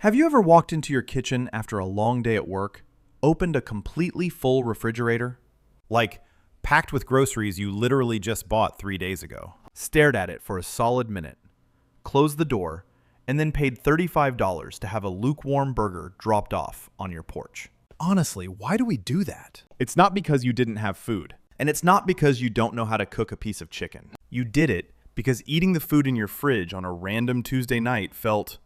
Have you ever walked into your kitchen after a long day at work, opened a completely full refrigerator? Like, packed with groceries you literally just bought 3 days ago. Stared at it for a solid minute, closed the door, and then paid $35 to have a lukewarm burger dropped off on your porch. Honestly, why do we do that? It's not because you didn't have food. And it's not because you don't know how to cook a piece of chicken. You did it because eating the food in your fridge on a random Tuesday night felt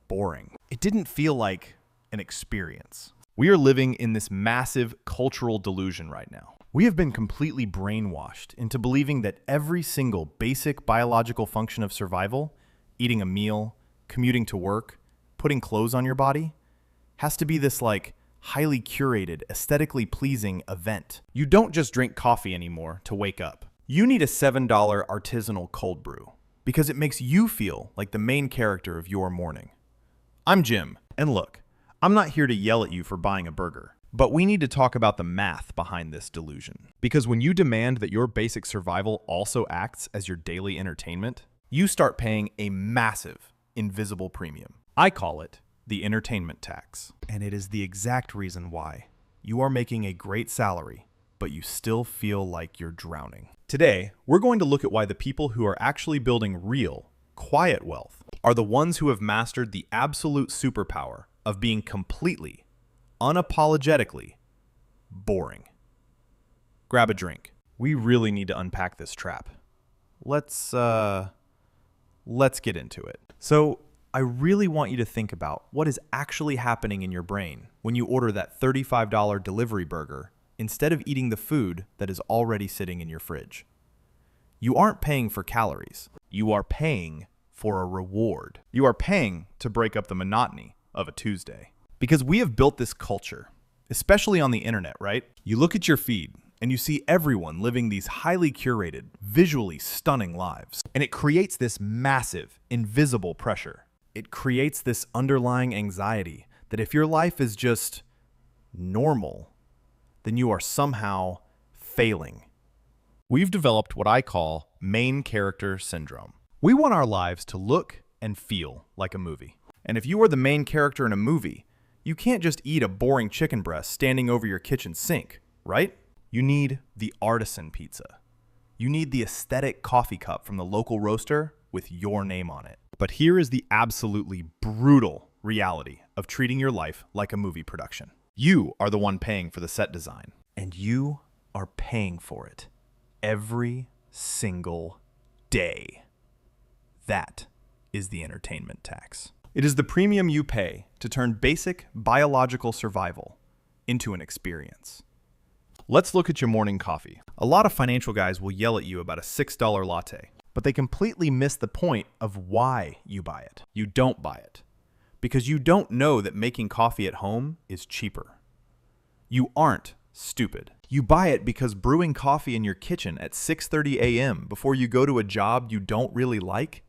boring. It didn't feel like an experience. We are living in this massive cultural delusion right now. We have been completely brainwashed into believing that every single basic biological function of survival, eating a meal, commuting to work, putting clothes on your body, has to be this highly curated, aesthetically pleasing event. You don't just drink coffee anymore to wake up. You need a $7 artisanal cold brew because it makes you feel like the main character of your morning. I'm Jim, and look, I'm not here to yell at you for buying a burger, but we need to talk about the math behind this delusion. Because when you demand that your basic survival also acts as your daily entertainment, you start paying a massive, invisible premium. I call it the entertainment tax. And it is the exact reason why you are making a great salary, but you still feel like you're drowning. Today, we're going to look at why the people who are actually building real, quiet wealth are the ones who have mastered the absolute superpower of being completely, unapologetically boring. Grab a drink. We really need to unpack this trap. Let's get into it. So, I really want you to think about what is actually happening in your brain when you order that $35 delivery burger instead of eating the food that is already sitting in your fridge. You aren't paying for calories. You are paying for a reward. You are paying to break up the monotony of a Tuesday. Because we have built this culture, especially on the internet, right? You look at your feed and you see everyone living these highly curated, visually stunning lives. And it creates this massive, invisible pressure. It creates this underlying anxiety that if your life is just normal, then you are somehow failing. We've developed what I call main character syndrome. We want our lives to look and feel like a movie. And if you are the main character in a movie, you can't just eat a boring chicken breast standing over your kitchen sink, right? You need the artisan pizza. You need the aesthetic coffee cup from the local roaster with your name on it. But here is the absolutely brutal reality of treating your life like a movie production. You are the one paying for the set design, and you are paying for it every single day. That is the entertainment tax. It is the premium you pay to turn basic biological survival into an experience. Let's look at your morning coffee. A lot of financial guys will yell at you about a $6 latte, but they completely miss the point of why you buy it. You don't buy it because you don't know that making coffee at home is cheaper. You aren't stupid. You buy it because brewing coffee in your kitchen at 6:30 a.m. before you go to a job you don't really like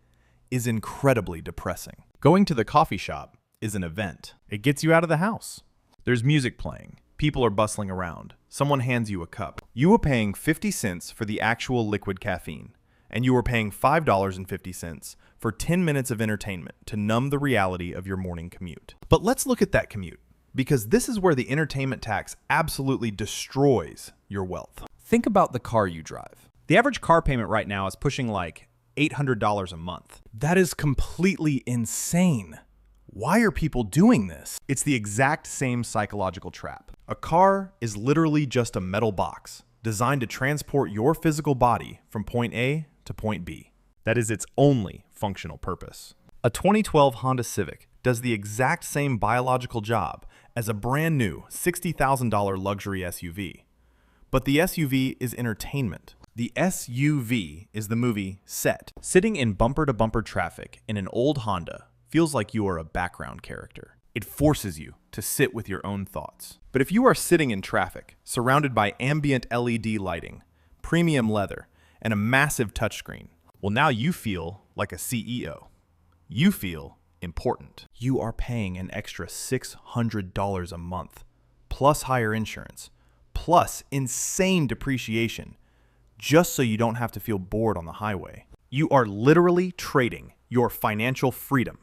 is incredibly depressing. Going to the coffee shop is an event. It gets you out of the house. There's music playing. People are bustling around. Someone hands you a cup. You are paying 50 cents for the actual liquid caffeine, and you are paying $5.50 for 10 minutes of entertainment to numb the reality of your morning commute. But let's look at that commute, because this is where the entertainment tax absolutely destroys your wealth. Think about the car you drive. The average car payment right now is pushing like $800 a month. That is completely insane. Why are people doing this? It's the exact same psychological trap. A car is literally just a metal box designed to transport your physical body from point A to point B. That is its only functional purpose. A 2012 Honda Civic does the exact same biological job as a brand new $60,000 luxury SUV. But the SUV is entertainment. The SUV is the movie set. Sitting in bumper-to-bumper traffic in an old Honda feels like you are a background character. It forces you to sit with your own thoughts. But if you are sitting in traffic, surrounded by ambient LED lighting, premium leather, and a massive touchscreen, well, now you feel like a CEO. You feel important. You are paying an extra $600 a month, plus higher insurance, plus insane depreciation, just so you don't have to feel bored on the highway. You are literally trading your financial freedom,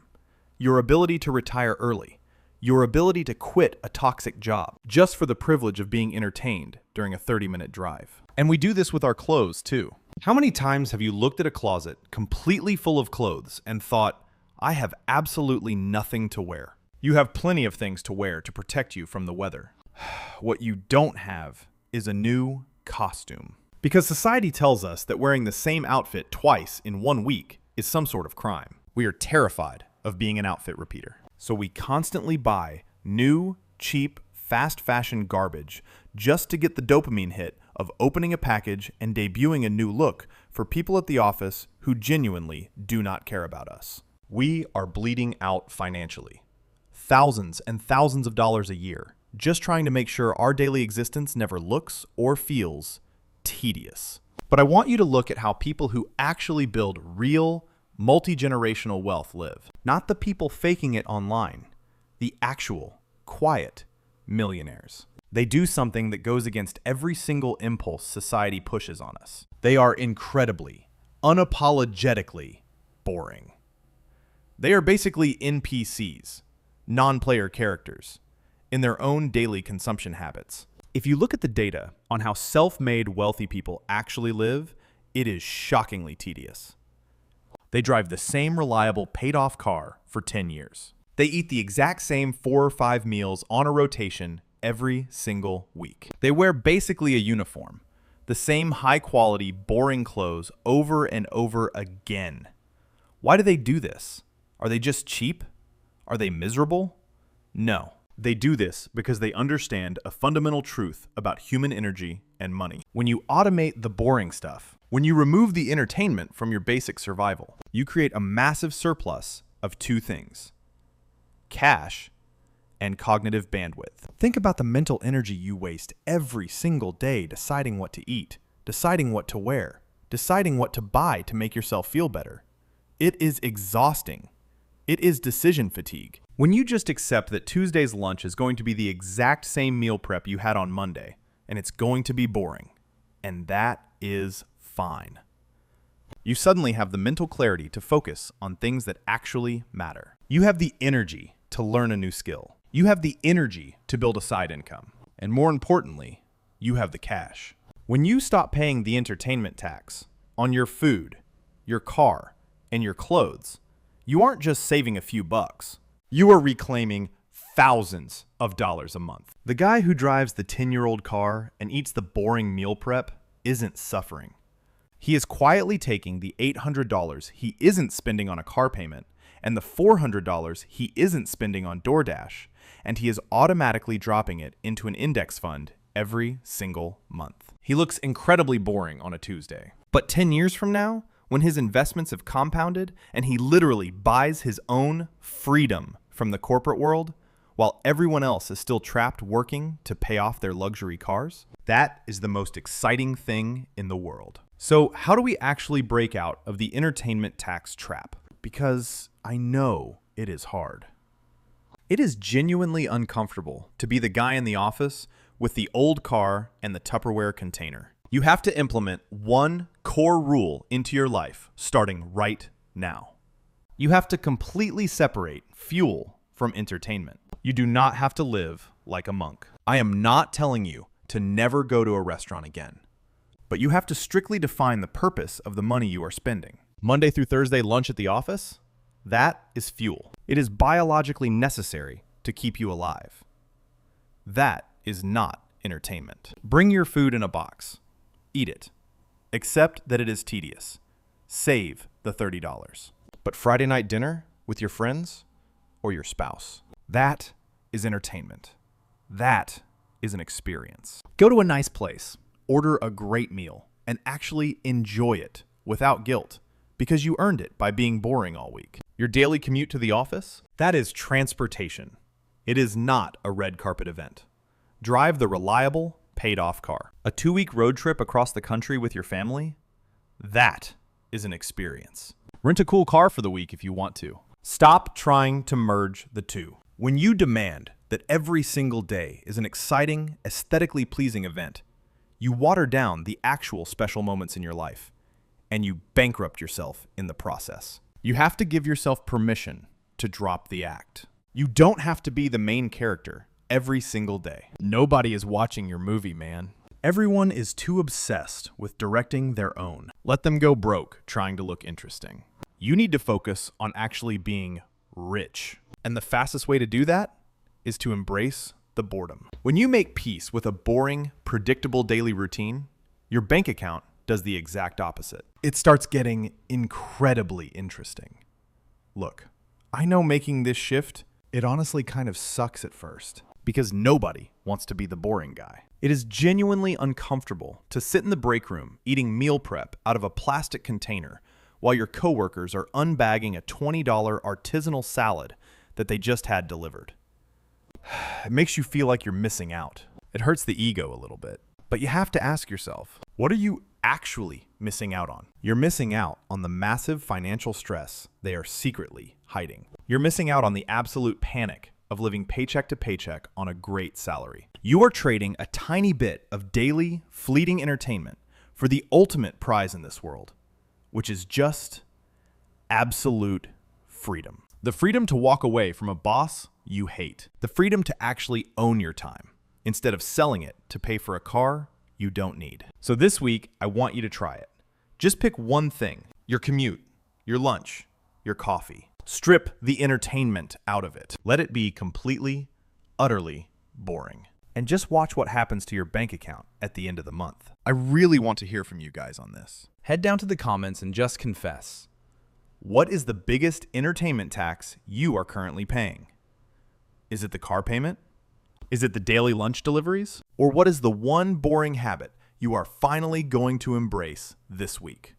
your ability to retire early, your ability to quit a toxic job just for the privilege of being entertained during a 30-minute drive. And we do this with our clothes too. How many times have you looked at a closet completely full of clothes and thought, I have absolutely nothing to wear? You have plenty of things to wear to protect you from the weather. What you don't have is a new costume. Because society tells us that wearing the same outfit twice in 1 week is some sort of crime. We are terrified of being an outfit repeater. So we constantly buy new, cheap, fast fashion garbage just to get the dopamine hit of opening a package and debuting a new look for people at the office who genuinely do not care about us. We are bleeding out financially. Thousands and thousands of dollars a year, just trying to make sure our daily existence never looks or feels tedious. But I want you to look at how people who actually build real, multi-generational wealth live. Not the people faking it online, the actual, quiet millionaires. They do something that goes against every single impulse society pushes on us. They are incredibly, unapologetically boring. They are basically NPCs, non-player characters, in their own daily consumption habits. If you look at the data on how self-made wealthy people actually live, it is shockingly tedious. They drive the same reliable paid-off car for 10 years. They eat the exact same 4 or 5 meals on a rotation every single week. They wear basically a uniform, the same high-quality, boring clothes over and over again. Why do they do this? Are they just cheap? Are they miserable? No. They do this because they understand a fundamental truth about human energy and money. When you automate the boring stuff, when you remove the entertainment from your basic survival, you create a massive surplus of 2 things: cash and cognitive bandwidth. Think about the mental energy you waste every single day deciding what to eat, deciding what to wear, deciding what to buy to make yourself feel better. It is exhausting. It is decision fatigue. When you just accept that Tuesday's lunch is going to be the exact same meal prep you had on Monday, and it's going to be boring, and that is fine. You suddenly have the mental clarity to focus on things that actually matter. You have the energy to learn a new skill. You have the energy to build a side income. And more importantly, you have the cash. When you stop paying the entertainment tax on your food, your car, and your clothes, you aren't just saving a few bucks. You are reclaiming thousands of dollars a month. The guy who drives the 10-year-old car and eats the boring meal prep isn't suffering. He is quietly taking the $800 he isn't spending on a car payment and the $400 he isn't spending on DoorDash, and he is automatically dropping it into an index fund every single month. He looks incredibly boring on a Tuesday. But 10 years from now, when his investments have compounded and he literally buys his own freedom from the corporate world while everyone else is still trapped working to pay off their luxury cars, that is the most exciting thing in the world. So how do we actually break out of the entertainment tax trap? Because I know it is hard. It is genuinely uncomfortable to be the guy in the office with the old car and the Tupperware container. You have to implement one core rule into your life starting right now. You have to completely separate fuel from entertainment. You do not have to live like a monk. I am not telling you to never go to a restaurant again, but you have to strictly define the purpose of the money you are spending. Monday through Thursday lunch at the office? That is fuel. It is biologically necessary to keep you alive. That is not entertainment. Bring your food in a box. Eat it. Accept that it is tedious. Save the $30. But Friday night dinner with your friends or your spouse, that is entertainment. That is an experience. Go to a nice place, order a great meal, and actually enjoy it without guilt because you earned it by being boring all week. Your daily commute to the office? That is transportation. It is not a red carpet event. Drive the reliable, paid-off car. A 2-week road trip across the country with your family? That is an experience. Rent a cool car for the week if you want to. Stop trying to merge the two. When you demand that every single day is an exciting, aesthetically pleasing event, you water down the actual special moments in your life, and you bankrupt yourself in the process. You have to give yourself permission to drop the act. You don't have to be the main character every single day. Nobody is watching your movie, man. Everyone is too obsessed with directing their own. Let them go broke trying to look interesting. You need to focus on actually being rich. And the fastest way to do that is to embrace the boredom. When you make peace with a boring, predictable daily routine, your bank account does the exact opposite. It starts getting incredibly interesting. Look, I know making this shift, it honestly kind of sucks at first, because nobody wants to be the boring guy. It is genuinely uncomfortable to sit in the break room eating meal prep out of a plastic container while your coworkers are unbagging a $20 artisanal salad that they just had delivered. It makes you feel like you're missing out. It hurts the ego a little bit. But you have to ask yourself, what are you actually missing out on? You're missing out on the massive financial stress they are secretly hiding. You're missing out on the absolute panic of living paycheck to paycheck on a great salary. You are trading a tiny bit of daily, fleeting entertainment for the ultimate prize in this world, which is just absolute freedom. The freedom to walk away from a boss you hate. The freedom to actually own your time instead of selling it to pay for a car you don't need. So this week, I want you to try it. Just pick one thing: your commute, your lunch, your coffee. Strip the entertainment out of it. Let it be completely, utterly boring. And just watch what happens to your bank account at the end of the month. I really want to hear from you guys on this. Head down to the comments and just confess. What is the biggest entertainment tax you are currently paying? Is it the car payment? Is it the daily lunch deliveries? Or what is the one boring habit you are finally going to embrace this week?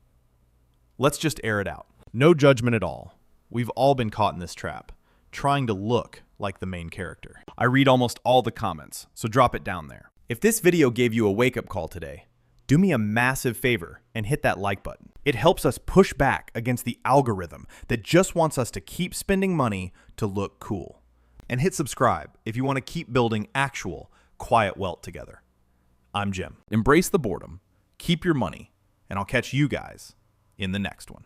Let's just air it out. No judgment at all. We've all been caught in this trap, trying to look like the main character. I read almost all the comments, so drop it down there. If this video gave you a wake-up call today, do me a massive favor and hit that like button. It helps us push back against the algorithm that just wants us to keep spending money to look cool. And hit subscribe if you want to keep building actual quiet wealth together. I'm Jim. Embrace the boredom, keep your money, and I'll catch you guys in the next one.